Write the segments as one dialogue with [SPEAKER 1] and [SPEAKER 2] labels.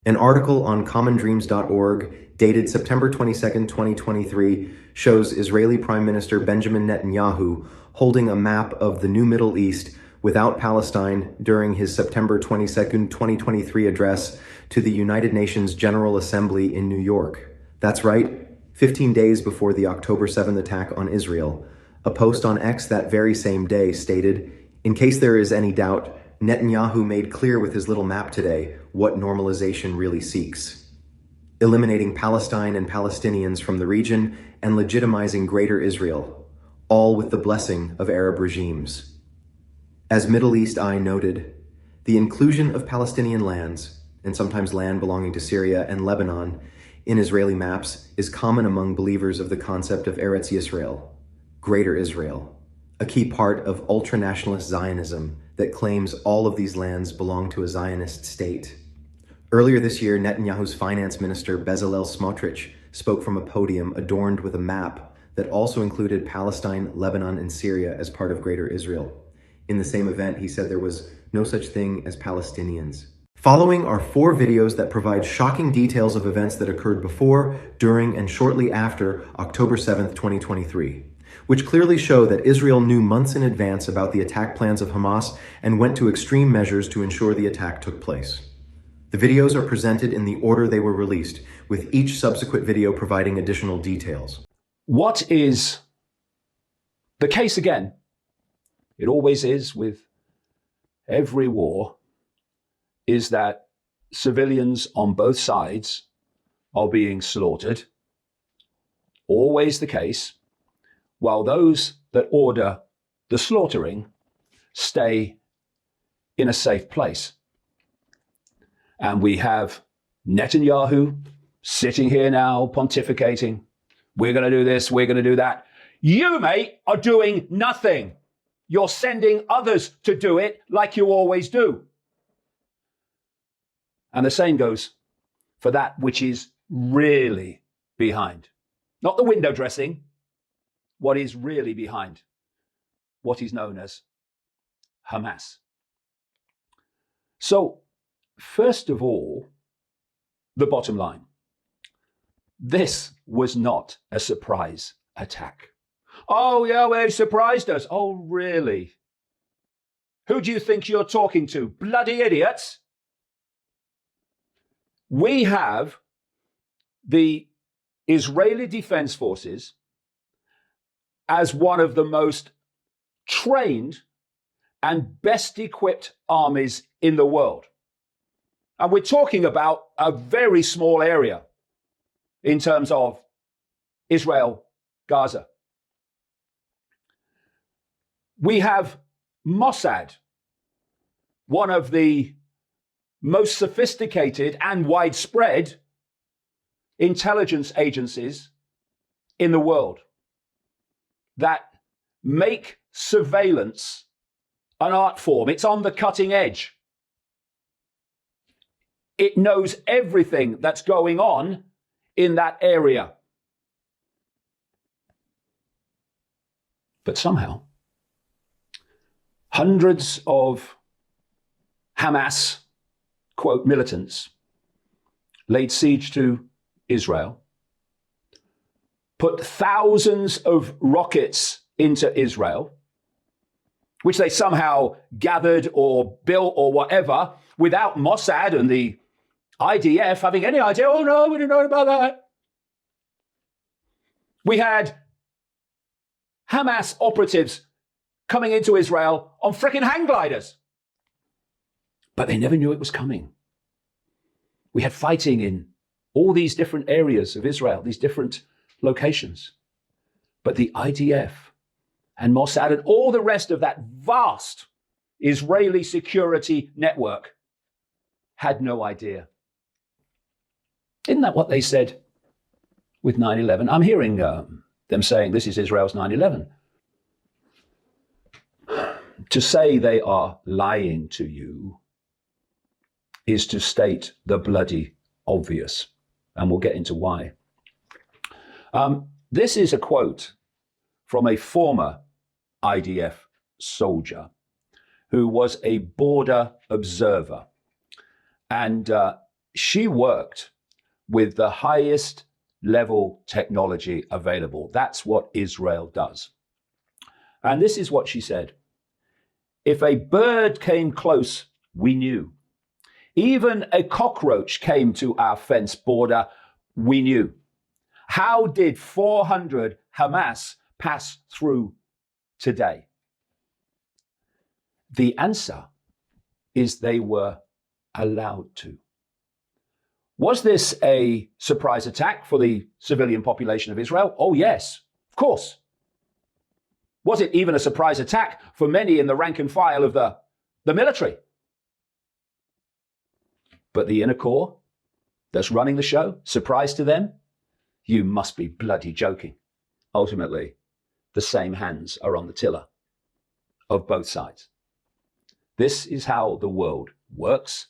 [SPEAKER 1] An article on commondreams.org dated September 22, 2023, shows Israeli Prime Minister Benjamin Netanyahu holding a map of the new Middle East without Palestine during his September 22, 2023 address to the United Nations General Assembly in New York. That's right, 15 days before the October 7th attack on Israel. A post on X that very same day stated, "In case there is any doubt, Netanyahu made clear with his little map today what normalization really seeks. Eliminating Palestine and Palestinians from the region and legitimizing Greater Israel, all with the blessing of Arab regimes." As Middle East Eye noted, the inclusion of Palestinian lands, and sometimes land belonging to Syria and Lebanon, in Israeli maps is common among believers of the concept of Eretz Yisrael, Greater Israel, a key part of ultra-nationalist Zionism that claims all of these lands belong to a Zionist state. Earlier this year, Netanyahu's finance minister Bezalel Smotrich spoke from a podium adorned with a map that also included Palestine, Lebanon, and Syria as part of Greater Israel. In the same event, he said there was no such thing as Palestinians. Following are 4 videos that provide shocking details of events that occurred before, during, and shortly after October 7th, 2023. Which clearly show that Israel knew months in advance about the attack plans of Hamas and went to extreme measures to ensure the attack took place. The videos are presented in the order they were released, with each subsequent video providing additional details.
[SPEAKER 2] What is the case again? It always is with every war, is that civilians on both sides are being slaughtered. Always the case. While those that order the slaughtering stay in a safe place. And we have Netanyahu sitting here now pontificating, we're going to do this, we're going to do that. You, mate, are doing nothing. You're sending others to do it like you always do. And the same goes for that which is really behind. Not the window dressing, what is really behind what is known as Hamas. So, first of all, the bottom line. This was not a surprise attack. Oh, yeah, well, they surprised us. Oh, really? Who do you think you're talking to? Bloody idiots? We have the Israeli Defense Forces as one of the most trained and best equipped armies in the world. And we're talking about a very small area in terms of Israel, Gaza. We have Mossad, one of the most sophisticated and widespread intelligence agencies in the world, that make surveillance an art form. It's on the cutting edge. It knows everything that's going on in that area. But somehow, hundreds of Hamas, quote, militants laid siege to Israel, put thousands of rockets into Israel, which they somehow gathered or built or whatever, without Mossad and the IDF having any idea. Oh no, we didn't know about that. We had Hamas operatives coming into Israel on frickin' hang gliders. But they never knew it was coming. We had fighting in all these different areas of Israel, these different locations. But the IDF and Mossad and all the rest of that vast Israeli security network had no idea. Isn't that what they said with 9/11? I'm hearing them saying this is Israel's 9/11. To say they are lying to you is to state the bloody obvious, and we'll get into why. This is a quote from a former IDF soldier who was a border observer. And she worked with the highest level technology available. That's what Israel does. And this is what she said. If a bird came close, we knew. Even a cockroach came to our fence border, we knew. How did 400 Hamas pass through today? The answer is they were allowed to. Was this a surprise attack for the civilian population of Israel? Oh, yes, of course. Was it even a surprise attack for many in the rank and file of the military? But the inner core that's running the show, surprise to them? You must be bloody joking. Ultimately, the same hands are on the tiller of both sides. This is how the world works,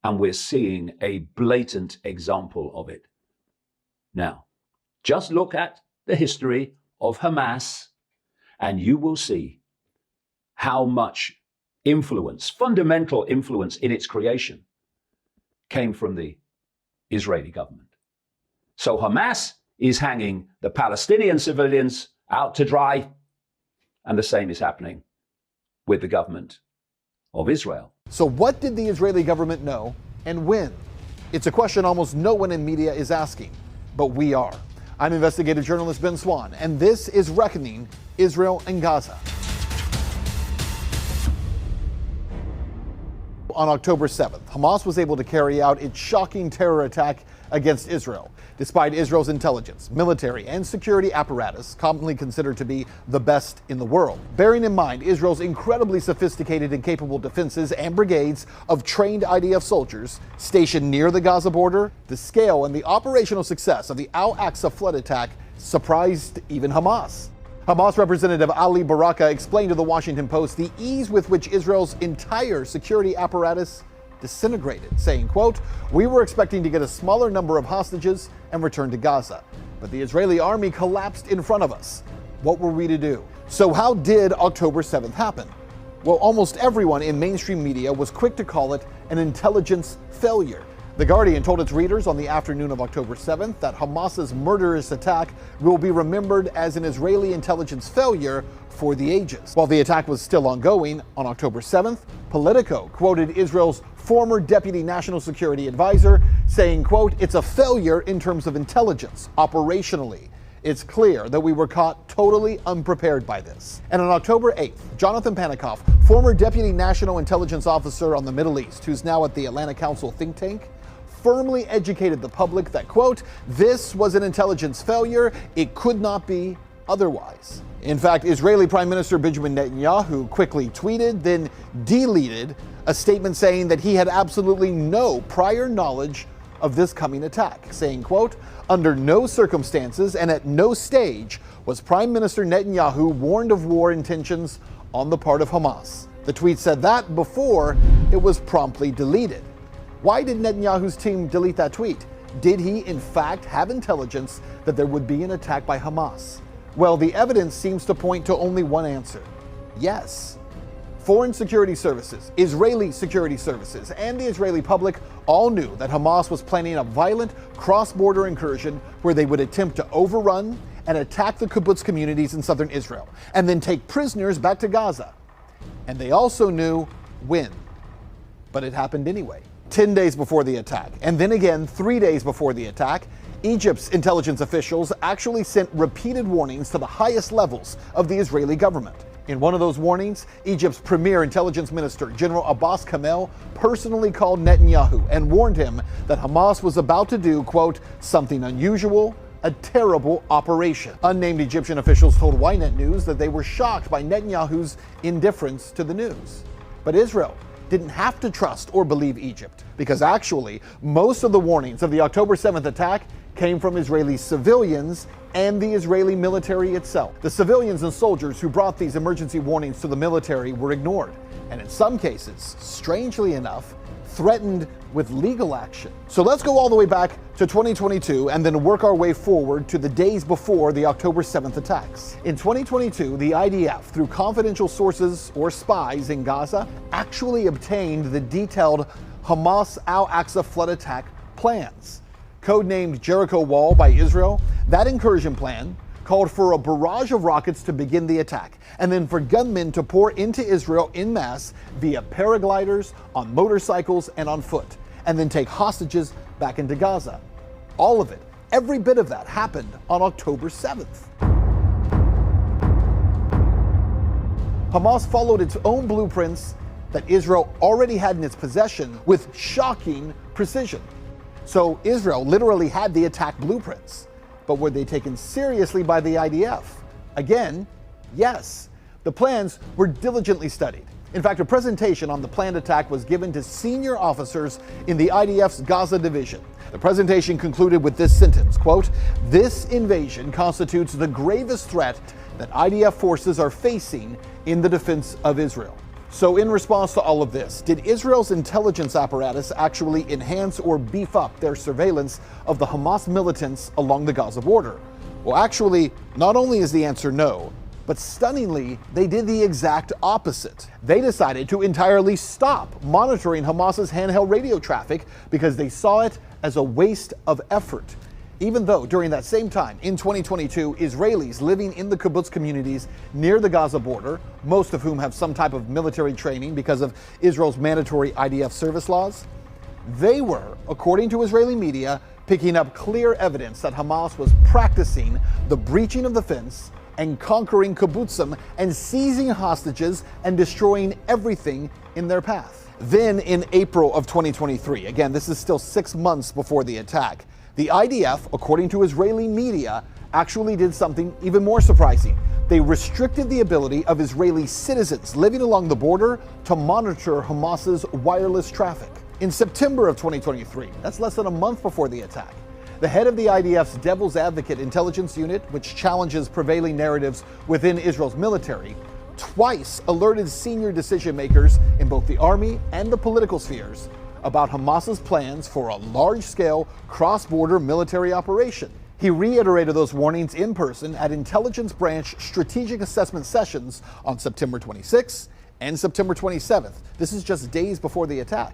[SPEAKER 2] and we're seeing a blatant example of it. Now, just look at the history of Hamas, and you will see how much influence, fundamental influence in its creation, came from the Israeli government. So Hamas is hanging the Palestinian civilians out to dry, and the same is happening with the government of Israel.
[SPEAKER 3] So what did the Israeli government know and when? It's a question almost no one in media is asking, but we are. I'm investigative journalist Ben Swan, and this is Reckoning Israel and Gaza. On October 7th, Hamas was able to carry out its shocking terror attack against Israel, despite Israel's intelligence, military, and security apparatus, commonly considered to be the best in the world. Bearing in mind Israel's incredibly sophisticated and capable defenses and brigades of trained IDF soldiers stationed near the Gaza border, the scale and the operational success of the Al-Aqsa flood attack surprised even Hamas. Hamas representative Ali Baraka explained to the Washington Post the ease with which Israel's entire security apparatus disintegrated, saying, quote, "We were expecting to get a smaller number of hostages and return to Gaza, but the Israeli army collapsed in front of us. What were we to do?" So how did October 7th happen? Well, almost everyone in mainstream media was quick to call it an intelligence failure. The Guardian told its readers on the afternoon of October 7th that Hamas's murderous attack will be remembered as an Israeli intelligence failure for the ages. While the attack was still ongoing, on October 7th, Politico quoted Israel's former deputy national security advisor saying, quote, "It's a failure in terms of intelligence, operationally. It's clear that we were caught totally unprepared by this." And on October 8th, Jonathan Panikoff, former deputy national intelligence officer on the Middle East, who's now at the Atlantic Council think tank, firmly educated the public that, quote, "This was an intelligence failure. It could not be otherwise." In fact, Israeli Prime Minister Benjamin Netanyahu quickly tweeted, then deleted a statement saying that he had absolutely no prior knowledge of this coming attack, saying, quote, "Under no circumstances and at no stage was Prime Minister Netanyahu warned of war intentions on the part of Hamas." The tweet said that before it was promptly deleted. Why did Netanyahu's team delete that tweet? Did he, in fact, have intelligence that there would be an attack by Hamas? Well, the evidence seems to point to only one answer. Yes. Foreign security services, Israeli security services, and the Israeli public all knew that Hamas was planning a violent cross-border incursion where they would attempt to overrun and attack the kibbutz communities in southern Israel, and then take prisoners back to Gaza. And they also knew when. But it happened anyway. 10 days before the attack, and then again 3 days before the attack, Egypt's intelligence officials actually sent repeated warnings to the highest levels of the Israeli government. In one of those warnings, Egypt's premier intelligence minister, General Abbas Kamel, personally called Netanyahu and warned him that Hamas was about to do, quote, "something unusual, a terrible operation." Unnamed Egyptian officials told Ynet News that they were shocked by Netanyahu's indifference to the news. But Israel didn't have to trust or believe Egypt, because actually most of the warnings of the October 7th attack came from Israeli civilians and the Israeli military itself. The civilians and soldiers who brought these emergency warnings to the military were ignored, and in some cases, strangely enough, threatened with legal action. So let's go all the way back to 2022 and then work our way forward to the days before the October 7th attacks. In 2022, the IDF, through confidential sources or spies in Gaza, actually obtained the detailed Hamas Al-Aqsa flood attack plans. Codenamed Jericho Wall by Israel, that incursion plan called for a barrage of rockets to begin the attack, and then for gunmen to pour into Israel en masse via paragliders, on motorcycles, and on foot, and then take hostages back into Gaza. All of it, every bit of that, happened on October 7th. Hamas followed its own blueprints that Israel already had in its possession with shocking precision. So Israel literally had the attack blueprints. But were they taken seriously by the IDF? Again, yes. The plans were diligently studied. In fact, a presentation on the planned attack was given to senior officers in the IDF's Gaza division. The presentation concluded with this sentence, quote, "This invasion constitutes the gravest threat that IDF forces are facing in the defense of Israel." So in response to all of this, did Israel's intelligence apparatus actually enhance or beef up their surveillance of the Hamas militants along the Gaza border? Well, actually, not only is the answer no, but stunningly, they did the exact opposite. They decided to entirely stop monitoring Hamas's handheld radio traffic because they saw it as a waste of effort. Even though during that same time, in 2022, Israelis living in the kibbutz communities near the Gaza border, most of whom have some type of military training because of Israel's mandatory IDF service laws, they were, according to Israeli media, picking up clear evidence that Hamas was practicing the breaching of the fence and conquering kibbutzim and seizing hostages and destroying everything in their path. Then in April of 2023, again, this is still 6 months before the attack, the IDF, according to Israeli media, actually did something even more surprising. They restricted the ability of Israeli citizens living along the border to monitor Hamas's wireless traffic. In September of 2023, that's less than a month before the attack, the head of the IDF's Devil's Advocate intelligence unit, which challenges prevailing narratives within Israel's military, twice alerted senior decision makers in both the army and the political spheres about Hamas's plans for a large-scale cross-border military operation. He reiterated those warnings in person at intelligence branch strategic assessment sessions on September 26th and September 27th. This is just days before the attack.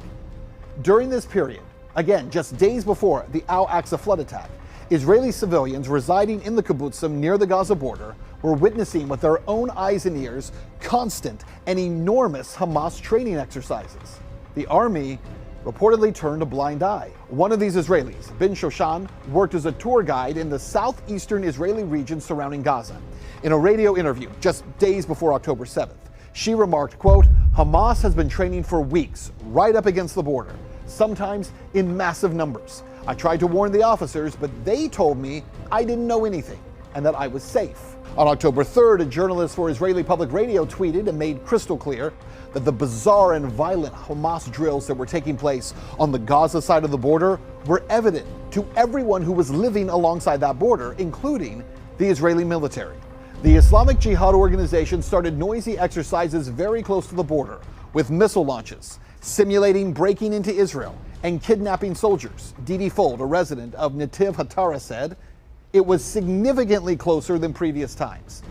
[SPEAKER 3] During this period, again, just days before the Al-Aqsa flood attack, Israeli civilians residing in the kibbutzim near the Gaza border were witnessing with their own eyes and ears constant and enormous Hamas training exercises. The army reportedly turned a blind eye. One of these Israelis, Ben Shoshan, worked as a tour guide in the southeastern Israeli region surrounding Gaza. In a radio interview just days before October 7th, she remarked, quote, "Hamas has been training for weeks right up against the border, sometimes in massive numbers. I tried to warn the officers, but they told me I didn't know anything and that I was safe." On October 3rd, a journalist for Israeli Public Radio tweeted and made crystal clear that the bizarre and violent Hamas drills that were taking place on the Gaza side of the border were evident to everyone who was living alongside that border, including the Israeli military. The Islamic Jihad organization started noisy exercises very close to the border, with missile launches, simulating breaking into Israel and kidnapping soldiers. Didi Fold, a resident of Netiv Hatara, said, "It was significantly closer than previous times.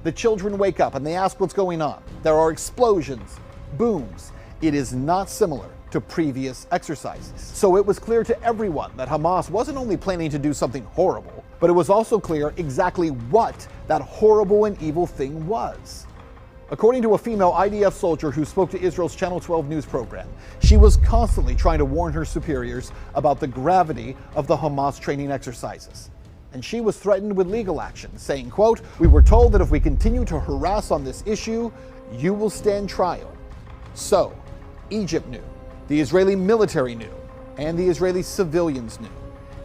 [SPEAKER 3] The children wake up and they ask what's going on. There are explosions, booms. It is not similar to previous exercises." So it was clear to everyone that Hamas wasn't only planning to do something horrible, but it was also clear exactly what that horrible and evil thing was. According to a female IDF soldier who spoke to Israel's Channel 12 news program, she was constantly trying to warn her superiors about the gravity of the Hamas training exercises. And she was threatened with legal action, saying, quote, "We were told that if we continue to harass on this issue, you will stand trial." So, Egypt knew, the Israeli military knew, and the Israeli civilians knew.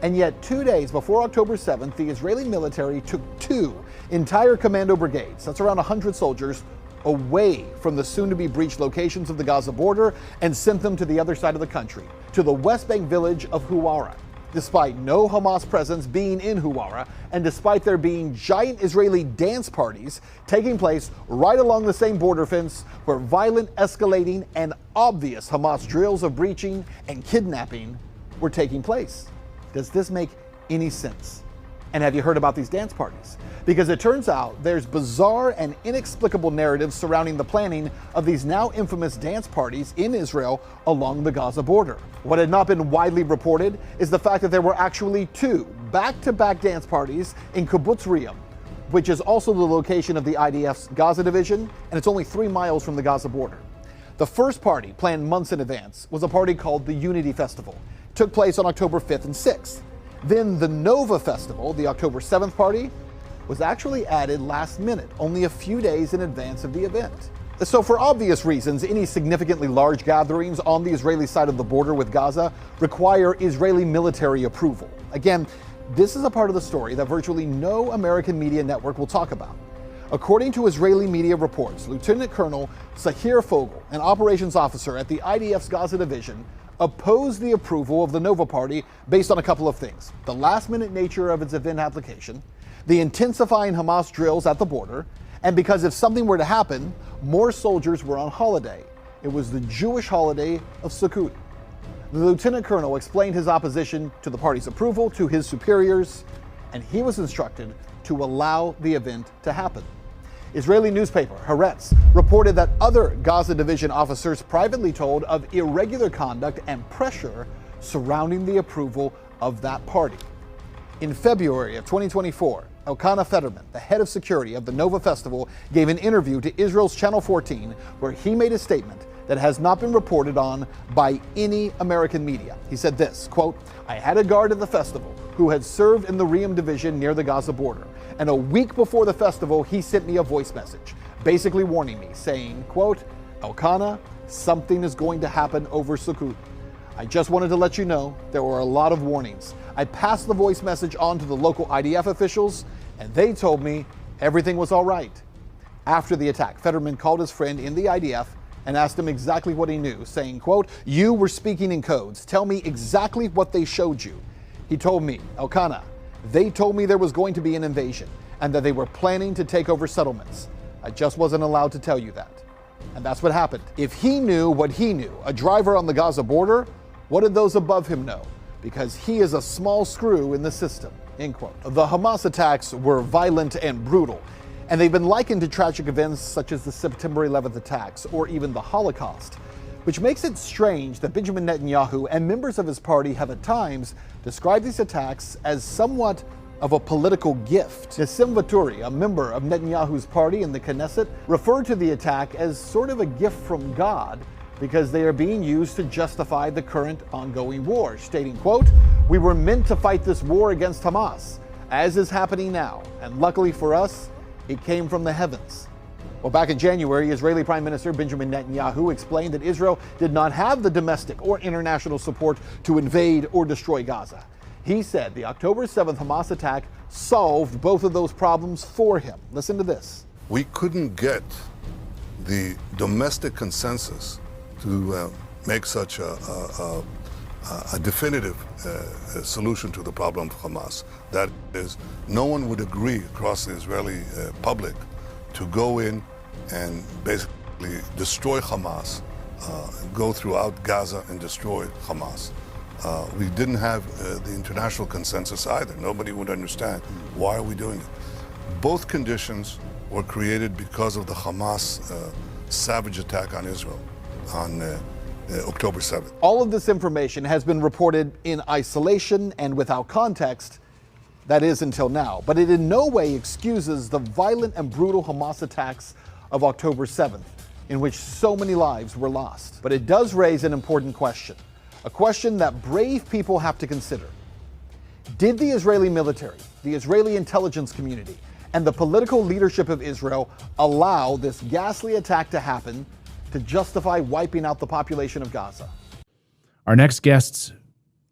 [SPEAKER 3] And yet 2 days before October 7th, the Israeli military took 2 entire commando brigades, that's around 100 soldiers, away from the soon-to-be breached locations of the Gaza border and sent them to the other side of the country, to the West Bank village of Huwara. Despite no Hamas presence being in Huwara, and despite there being giant Israeli dance parties taking place right along the same border fence where violent, escalating, and obvious Hamas drills of breaching and kidnapping were taking place. Does this make any sense? And have you heard about these dance parties? Because it turns out there's bizarre and inexplicable narratives surrounding the planning of these now infamous dance parties in Israel along the Gaza border. What had not been widely reported is the fact that there were actually two back-to-back dance parties in Kibbutz Riyam, which is also the location of the IDF's Gaza division, and it's only 3 miles from the Gaza border. The first party, planned months in advance, was a party called the Unity Festival. It took place on October 5th and 6th. Then the Nova Festival, the October 7th party, was actually added last minute, only a few days in advance of the event. So for obvious reasons, any significantly large gatherings on the Israeli side of the border with Gaza require Israeli military approval. Again, this is a part of the story that virtually no American media network will talk about. According to Israeli media reports, Lieutenant Colonel Sahir Fogel, an operations officer at the IDF's Gaza division, opposed the approval of the Nova Party based on a couple of things: the last-minute nature of its event application, the intensifying Hamas drills at the border, and because if something were to happen, more soldiers were on holiday. It was the Jewish holiday of Sukkot. The lieutenant colonel explained his opposition to the party's approval to his superiors, and he was instructed to allow the event to happen. Israeli newspaper Haaretz reported that other Gaza division officers privately told of irregular conduct and pressure surrounding the approval of that party. In February of 2024, Elkanah Fetterman, the head of security of the Nova Festival, gave an interview to Israel's Channel 14 where he made a statement that has not been reported on by any American media. He said this, quote, "I had a guard at the festival who had served in the Riyam division near the Gaza border. And a week before the festival, he sent me a voice message, basically warning me, saying, quote, Elkanah, something is going to happen over Sukkot. I just wanted to let you know there were a lot of warnings. I passed the voice message on to the local IDF officials, and they told me everything was all right." After the attack, Fetterman called his friend in the IDF and asked him exactly what he knew, saying, quote, "You were speaking in codes. Tell me exactly what they showed you." He told me, "Elkanah, they told me there was going to be an invasion and that they were planning to take over settlements. I just wasn't allowed to tell you that." And that's what happened. If he knew what he knew, a driver on the Gaza border, what did those above him know? Because he is a small screw in the system, end quote. The Hamas attacks were violent and brutal, and they've been likened to tragic events such as the September 11th attacks or even the Holocaust, which makes it strange that Benjamin Netanyahu and members of his party have at times described these attacks as somewhat of a political gift. Nassim Vaturi, a member of Netanyahu's party in the Knesset, referred to the attack as sort of a gift from God because they are being used to justify the current ongoing war, stating, quote, "We were meant to fight this war against Hamas, as is happening now, and luckily for us, it came from the heavens." Well, back in January, Israeli Prime Minister Benjamin Netanyahu explained that Israel did not have the domestic or international support to invade or destroy Gaza. He said the October 7th Hamas attack solved both of those problems for him. Listen to this.
[SPEAKER 4] "We couldn't get the domestic consensus to make such a definitive solution to the problem of Hamas. That is, no one would agree across the Israeli public to go in and basically destroy Hamas, go throughout Gaza and destroy Hamas. We didn't have the international consensus either. Nobody would understand why are we doing it. Both conditions were created because of the Hamas savage attack on Israel on October 7th.
[SPEAKER 3] All of this information has been reported in isolation and without context. That is until now, but it in no way excuses the violent and brutal Hamas attacks of October 7th, in which so many lives were lost. But it does raise an important question, a question that brave people have to consider. Did the Israeli military, the Israeli intelligence community, and the political leadership of Israel allow this ghastly attack to happen to justify wiping out the population of Gaza?
[SPEAKER 5] Our next guests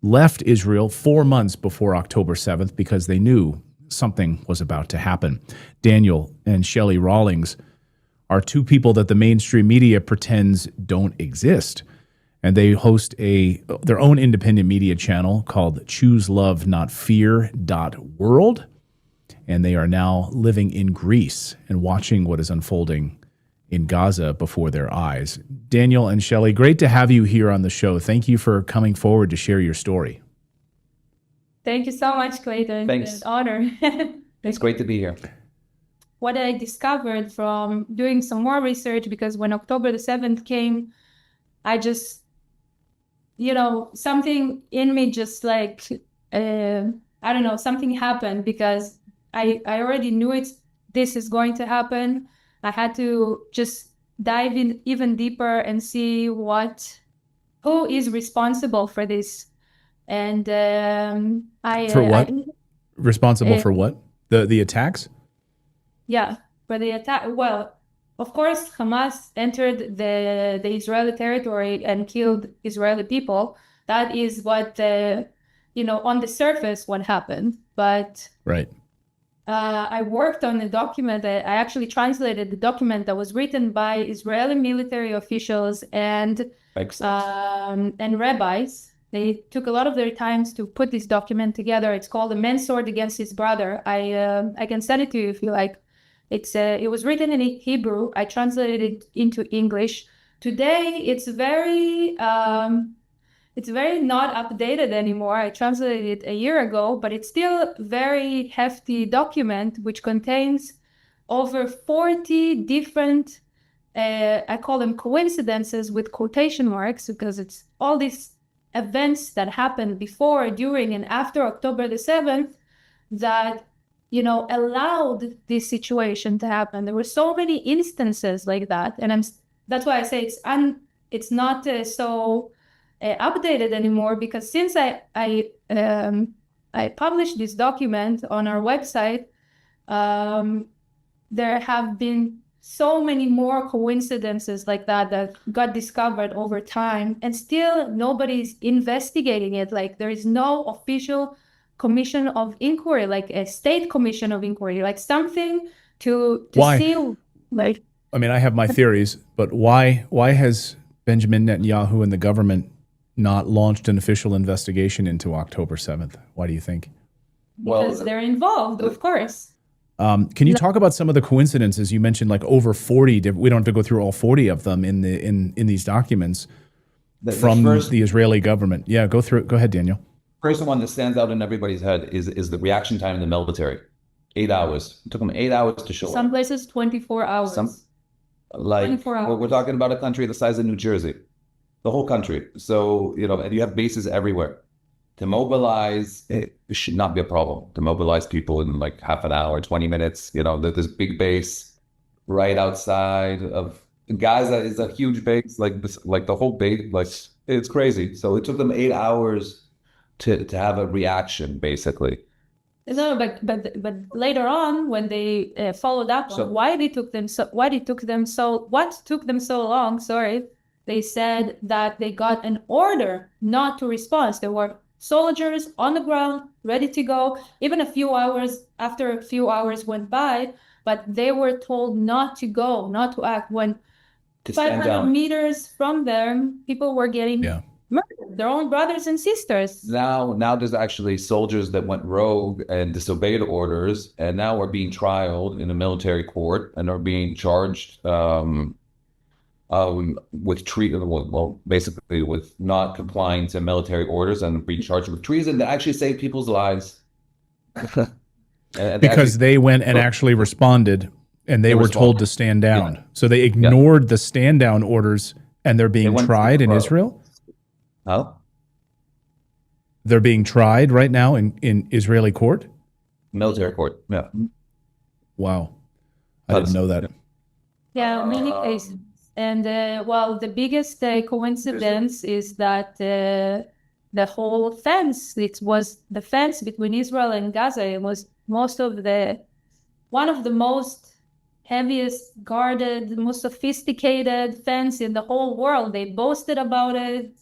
[SPEAKER 5] left Israel 4 months before October 7th because they knew something was about to happen. Daniel and Shelley Rawlings are two people that the mainstream media pretends don't exist. And they host their own independent media channel called ChooseLoveNotFear.world. And they are now living in Greece and watching what is unfolding in Gaza before their eyes. Daniel and Shelley, great to have you here on the show. Thank you for coming forward to share your story.
[SPEAKER 6] Thank you so much, Clayton.
[SPEAKER 7] Thanks.
[SPEAKER 6] It's an honor.
[SPEAKER 7] It's great to be here.
[SPEAKER 6] What I discovered from doing some more research, because when October the 7th came, I just, something in me just like, I don't know, something happened because I already knew this is going to happen. I had to just dive in even deeper and see who is responsible for this. And
[SPEAKER 5] For what? Responsible for what? The attacks?
[SPEAKER 6] Yeah, for the attack. Well, of course, Hamas entered the Israeli territory and killed Israeli people. That is what, on the surface, what happened. But
[SPEAKER 5] right.
[SPEAKER 6] I worked on a document. I actually translated the document that was written by Israeli military officials and rabbis. They took a lot of their times to put this document together. It's called "A Man's Sword Against His Brother." I can send it to you if you like. It was written in Hebrew. I translated it into English. Today, it's very not updated anymore. I translated it a year ago, but it's still a very hefty document which contains over 40 different, I call them coincidences with quotation marks, because it's all these events that happened before, during, and after October the 7th that, allowed this situation to happen. There were so many instances like that. And that's why I say it's not so updated anymore, because since I published this document on our website, there have been so many more coincidences like that got discovered over time, and still nobody's investigating it. Like, there is no official commission of inquiry, like a state commission of inquiry, like something to
[SPEAKER 5] Why?
[SPEAKER 6] see. Like,
[SPEAKER 5] I mean, I have my theories, but why has Benjamin Netanyahu and the government not launched an official investigation into October 7th? Why do you think?
[SPEAKER 6] Because they're involved, of course.
[SPEAKER 5] Can you talk about some of the coincidences? You mentioned like over 40. We don't have to go through all 40 of them in these documents from the Israeli government. Yeah, go ahead, Daniel.
[SPEAKER 7] First one that stands out in everybody's head is the reaction time in the military. 8 hours. It took them 8 hours to show up.
[SPEAKER 6] Some places 24 hours.
[SPEAKER 7] 24 hours. We're talking about a country the size of New Jersey, the whole country. So, and you have bases everywhere. To mobilize, it should not be a problem. To mobilize people in like half an hour, 20 minutes, there's this big base right outside of Gaza is a huge base, like the whole base, like it's crazy. So it took them 8 hours to have a reaction, basically.
[SPEAKER 6] No, but later on, when they followed up on what took them so long, they said that they got an order not to respond. There were soldiers on the ground, ready to go, even after a few hours went by, but they were told not to go, not to act. When 500 meters from them, people were getting murdered, their own brothers and sisters.
[SPEAKER 7] Now there's actually soldiers that went rogue and disobeyed orders, and now are being trialed in a military court and are being charged basically with not complying to military orders and being charged with treason to actually save people's lives.
[SPEAKER 5] Because they went and actually responded, and they were told to stand down. Yeah. So they ignored the stand down orders, and they're being tried in Israel?
[SPEAKER 7] How?
[SPEAKER 5] They're being tried right now in Israeli court?
[SPEAKER 7] Military court, yeah.
[SPEAKER 5] Wow. I didn't know that.
[SPEAKER 6] Yeah, many cases. And the biggest coincidence is that the whole fence, it was the fence between Israel and Gaza. It was one of the most heaviest guarded, most sophisticated fence in the whole world. They boasted about it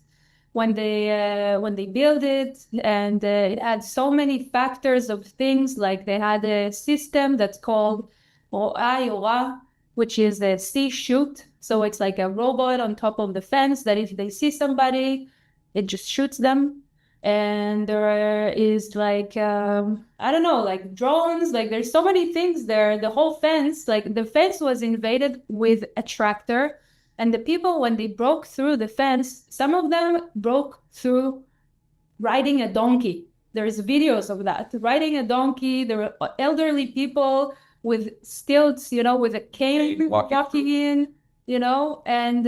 [SPEAKER 6] when they built it, and it had so many factors of things. Like, they had a system that's called Ora, which is a see shoot. So it's like a robot on top of the fence that if they see somebody, it just shoots them. And there is like, drones, like there's so many things there. The whole fence, like the fence was invaded with a tractor. And the people, when they broke through the fence, some of them broke through riding a donkey. There's videos of that. Riding a donkey, there were elderly people with stilts, with a cane walking in, and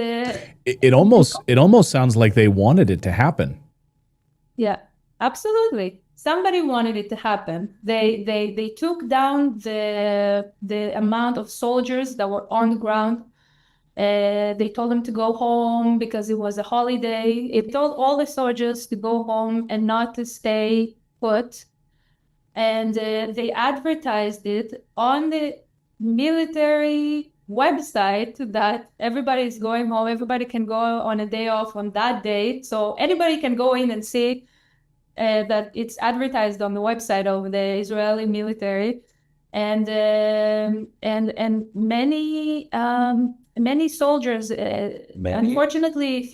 [SPEAKER 5] it almost sounds like they wanted it to happen.
[SPEAKER 6] Yeah, absolutely. Somebody wanted it to happen. They took down the amount of soldiers that were on the ground. They told them to go home because it was a holiday. It told all the soldiers to go home and not to stay put. And they advertised it on the military website that everybody is going home. Everybody can go on a day off on that date. So anybody can go in and see that it's advertised on the website of the Israeli military. And many soldiers, unfortunately,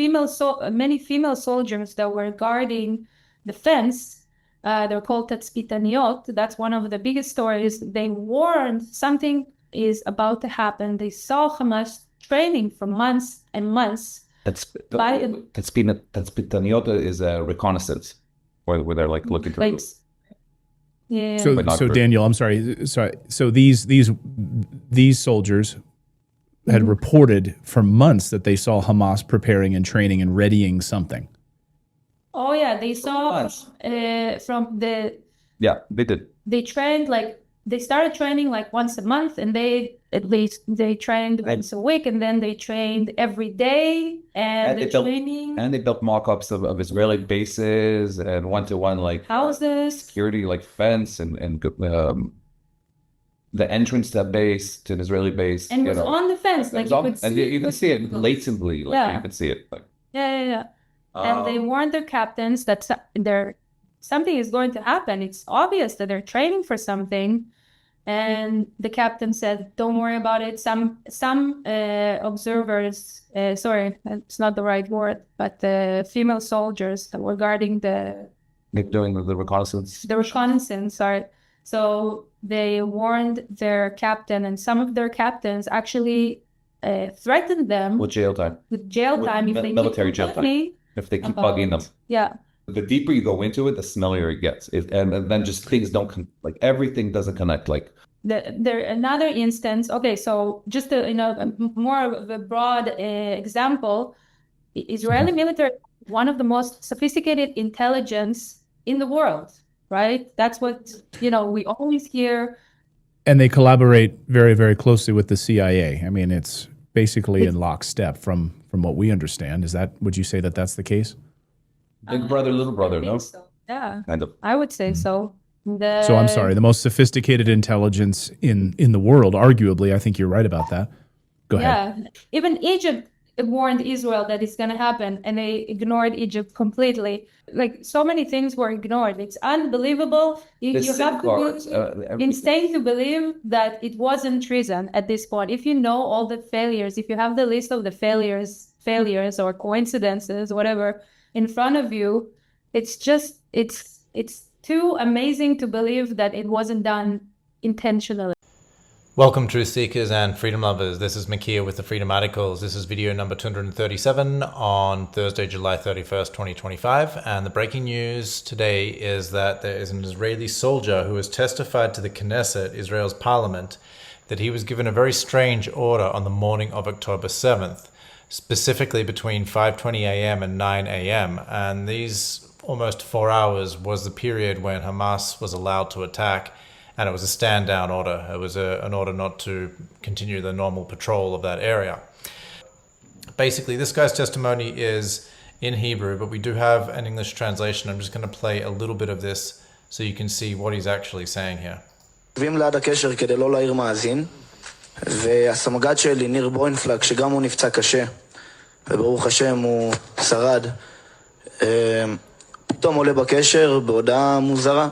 [SPEAKER 6] many female soldiers that were guarding the fence, they're called Tatspitaniot. That's one of the biggest stories. They warned something is about to happen. They saw Hamas training for months and months.
[SPEAKER 7] Tatspitaniot is a reconnaissance, where they're like looking for.
[SPEAKER 6] Yeah.
[SPEAKER 5] So Daniel, I'm sorry. So these soldiers had reported for months that they saw Hamas preparing and training and readying something.
[SPEAKER 6] Oh yeah, they saw from the.
[SPEAKER 7] Yeah, they did.
[SPEAKER 6] They trained they started training once a month, and they trained once a week, and then they trained every day, and they
[SPEAKER 7] built mock-ups of Israeli bases and one-to-one
[SPEAKER 6] houses,
[SPEAKER 7] security fence and the entrance to that base, to an Israeli base,
[SPEAKER 6] and it was on the fence, you
[SPEAKER 7] can see it blatantly, you can see it.
[SPEAKER 6] Yeah. And they warned their captains that something is going to happen. It's obvious that they're training for something. And the captain said, don't worry about it. Some observers, sorry, that's not the right word, but the female soldiers that were guarding
[SPEAKER 7] doing the reconnaissance.
[SPEAKER 6] The reconnaissance, sorry. So they warned their captain, and some of their captains actually threatened them
[SPEAKER 7] with jail time.
[SPEAKER 6] With military jail time.
[SPEAKER 7] If they keep bugging them.
[SPEAKER 6] Yeah.
[SPEAKER 7] The deeper you go into it, the smellier it gets. And then just things don't, everything doesn't connect.
[SPEAKER 6] There another instance. Okay, so just more of a broad example, Israeli military, one of the most sophisticated intelligence in the world, right? That's what, we always hear.
[SPEAKER 5] And they collaborate very, very closely with the CIA. I mean, it's basically in lockstep from what we understand. Would you say that that's the case?
[SPEAKER 7] Big brother, little brother, no?
[SPEAKER 6] So. Yeah,
[SPEAKER 7] kind of.
[SPEAKER 6] I would say so.
[SPEAKER 5] So I'm sorry, the most sophisticated intelligence in the world, arguably. I think you're right about that. Go ahead.
[SPEAKER 6] Yeah, even Egypt warned Israel that it's going to happen, and they ignored Egypt completely. So many things were ignored. It's unbelievable. You have to be insane to believe that it wasn't treason at this point. If you know all the failures, if you have the list of the failures or coincidences, whatever, in front of you, it's too amazing to believe that it wasn't done intentionally.
[SPEAKER 8] Welcome, truth seekers and freedom lovers. This is Makia with the Freedom Articles. This is video number 237 on Thursday, July 31st, 2025. And the breaking news today is that there is an Israeli soldier who has testified to the Knesset, Israel's parliament, that he was given a very strange order on the morning of October 7th, specifically between 5:20 a.m. and 9 a.m. And these almost 4 hours was the period when Hamas was allowed to attack. And it was a stand-down order. It was an order not to continue the normal patrol of that area. Basically, this guy's testimony is in Hebrew, but we do have an English translation. I'm just going to play a little bit of this so you can see what he's actually saying here.
[SPEAKER 9] ליד הקשר כדי לא להעיר מאזין, והסמג"ד שלי, ניר בוינפלג, שגם הוא נפצע קשה, וברוך השם הוא שרד, פתאום עולה בקשר בהודעה מוזרה.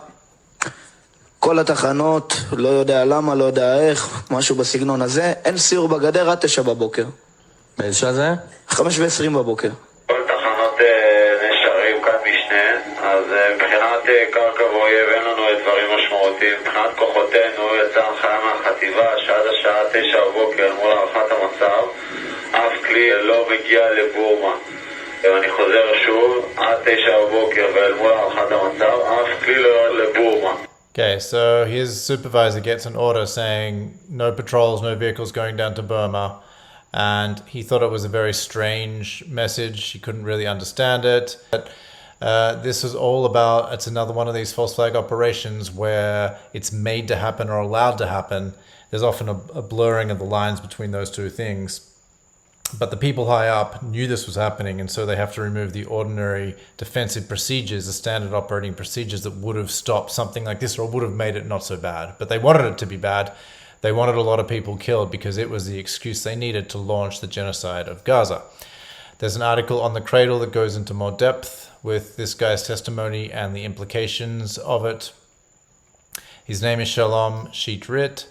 [SPEAKER 9] כל התחנות, לא יודע למה, לא יודע איך, משהו בסגנון הזה, אין סיור בגדר עד 9 בבוקר. באיזה שעה זה? 5:20 בבוקר.
[SPEAKER 10] כל תחנות נשארים כאן משנה, אז מבחינת קרקע ואויב אין לנו דברים משמעותיים. מבחינת כוחותינו יצאה הנחיה מהחטיבה שעד השעה 9 בבוקר מול הערכת המצב, אף כלי לא מגיע לבורמה. ואני חוזר שוב, עד 9 בבוקר ואל מול הערכת המצב, אף כלי לא יורד לבורמה.
[SPEAKER 8] Okay, so his supervisor gets an order saying no patrols, no vehicles going down to Burma. And he thought it was a very strange message. He couldn't really understand it. But this is all about, it's another one of these false flag operations where it's made to happen or allowed to happen. There's often a blurring of the lines between those two things. But the people high up knew this was happening, and so they have to remove the ordinary defensive procedures, the standard operating procedures that would have stopped something like this or would have made it not so bad. But they wanted it to be bad. They wanted a lot of people killed because it was the excuse they needed to launch the genocide of Gaza. There's an article on The Cradle that goes into more depth with this guy's testimony and the implications of it. His name is Shalom Sheetrit.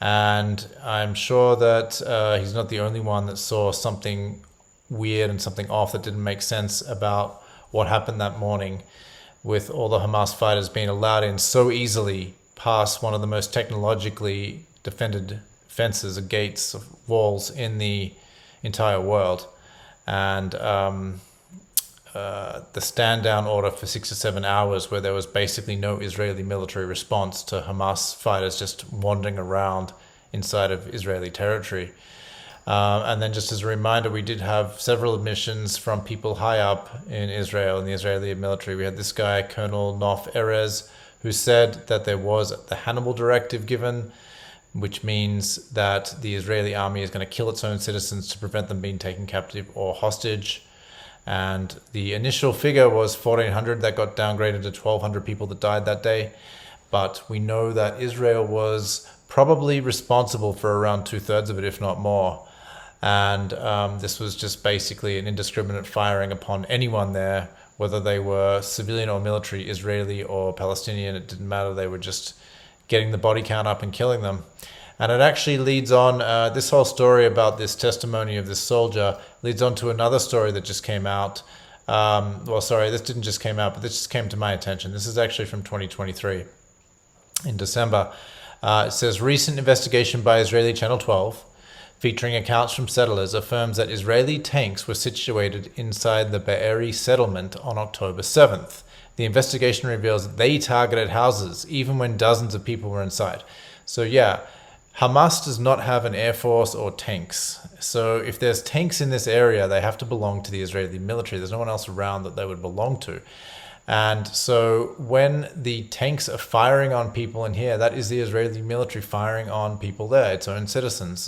[SPEAKER 8] And I'm sure that he's not the only one that saw something weird and something off that didn't make sense about what happened that morning with all the Hamas fighters being allowed in so easily past one of the most technologically defended fences or gates of walls in the entire world. And the stand down order for 6 or 7 hours where there was basically no Israeli military response to Hamas fighters just wandering around inside of Israeli territory. And then just as a reminder, we did have several admissions from people high up in Israel, in the Israeli military. We had this guy, Colonel Nof Erez, who said that there was the Hannibal Directive given, which means that the Israeli army is going to kill its own citizens to prevent them being taken captive or hostage. And the initial figure was 1,400. That got downgraded to 1,200 people that died that day. But we know that Israel was probably responsible for around 2/3 of it, if not more. And this was just basically an indiscriminate firing upon anyone there, whether they were civilian or military, Israeli or Palestinian. It didn't matter. They were just getting the body count up and killing them. And it actually leads on, this whole story about this testimony of this soldier leads on to another story that just came out. This didn't just came out, but this just came to my attention. This is actually from 2023 in December. It says, recent investigation by Israeli Channel 12, featuring accounts from settlers, affirms that Israeli tanks were situated inside the Be'eri settlement on October 7th. The investigation reveals that they targeted houses, even when dozens of people were inside. So yeah, Hamas does not have an air force or tanks. So if there's tanks in this area, they have to belong to the Israeli military. There's no one else around that they would belong to. And so when the tanks are firing on people in here, that is the Israeli military firing on people there, its own citizens.